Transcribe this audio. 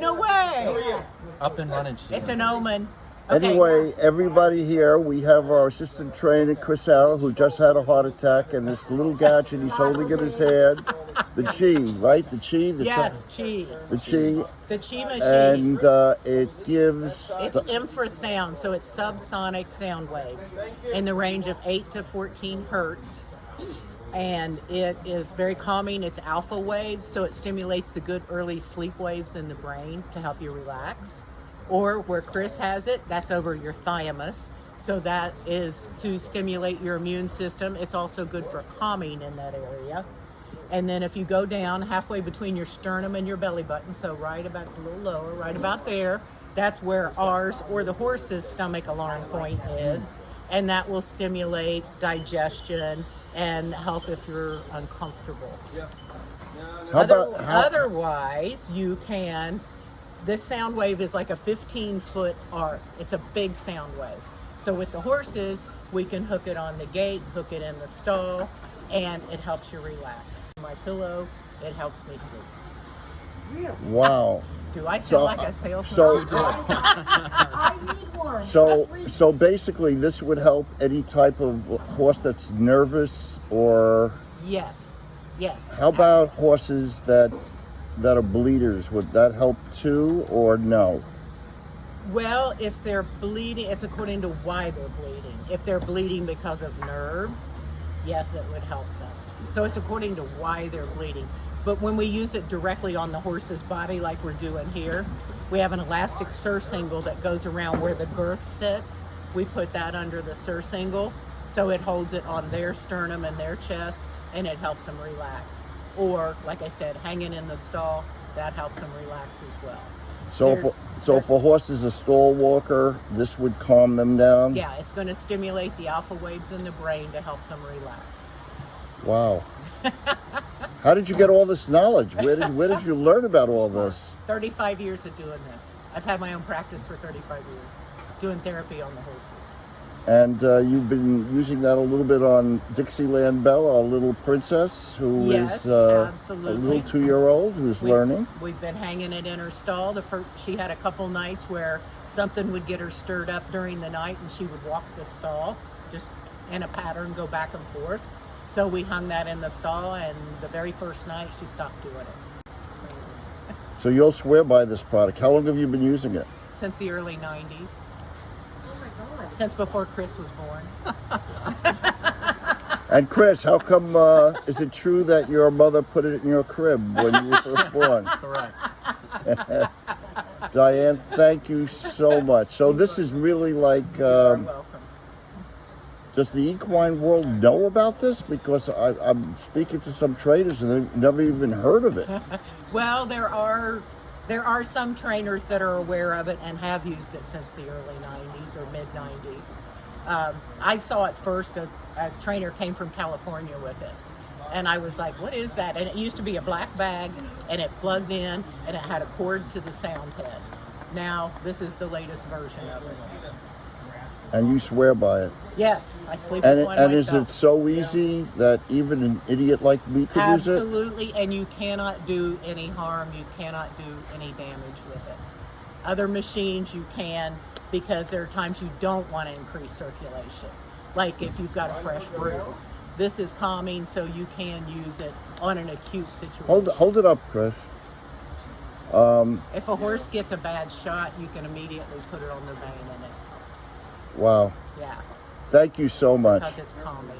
No way. Up and running. It's an omen. Okay. Anyway, everybody here, we have our assistant trainer, Chris Arrow, who just had a heart attack, and this little gadget he's holding in his hand, the Chi, right? The Chi? Yes, Chi. The Chi. The Chi machine. And it gives... It's infrasound, so it's subsonic sound waves in the range of 8 to 14 hertz. And it is very calming. It's alpha waves, so it stimulates the good early sleep waves in the brain to help you relax. Or where Chris has it, that's over your thymus. So that is to stimulate your immune system. It's also good for calming in that area. And then if you go down halfway between your sternum and your belly button, so right about a little lower, right about there, that's where ours or the horse's stomach alarm point is. And that will stimulate digestion and help if you're uncomfortable. Otherwise, you can... This sound wave is like a 15-foot arc. It's a big sound wave. So with the horses, we can hook it on the gate, hook it in the stall, and it helps you relax. My pillow, it helps me sleep. Wow. Do I sound like a salesman? I need one. So basically, this would help any type of horse that's nervous, or... Yes, yes. How about horses that are bleeders? Would that help too, or no? Well, if they're bleeding, it's according to why they're bleeding. If they're bleeding because of nerves, yes, it would help them. So it's according to why they're bleeding. But when we use it directly on the horse's body, like we're doing here, we have an elastic surcingle that goes around where the girth sits. We put that under the surcingle, so it holds it on their sternum and their chest, and it helps them relax. Or, like I said, hanging in the stall, that helps them relax as well. So if a horse is a stall walker, this would calm them down? Yeah, it's going to stimulate the alpha waves in the brain to help them relax. Wow. How did you get all this knowledge? Where did you learn about all this? 35 years of doing this. I've had my own practice for 35 years, doing therapy on the horses. And you've been using that a little bit on Dixieland Belle, our little princess, who is a little 2-year-old who's learning. We've been hanging it in her stall. She had a couple nights where something would get her stirred up during the night, and she would walk the stall, just in a pattern, go back and forth. So we hung that in the stall, and the very first night she stopped doing it. So you'll swear by this product. How long have you been using it? Since the early 90s. Since before Chris was born. And Chris, how come, is it true that your mother put it in your crib when you were first born? Correct. Diane, thank you so much. So this is really like, You're welcome. does the equine world know about this? Because I'm speaking to some trainers and they've never even heard of it. Well, there are some trainers that are aware of it and have used it since the early 90s or mid 90s. I saw it first, a trainer came from California with it. And I was like, what is that? And it used to be a black bag, and it plugged in, and it had a cord to the sound head. Now, this is the latest version of it. And you swear by it. Yes, I sleep with one And myself. is it so easy that even an idiot like me could use it? Absolutely, and you cannot do any harm. You cannot do any damage with it. Other machines you can, because there are times you don't want to increase circulation. Like if you've got a fresh bruise. This is calming, so you can use it on an acute situation. Hold it up, Chris. If a horse gets a bad shot, you can immediately put it on the vein and it helps. Wow. Yeah, Thank you so much. because it's calming.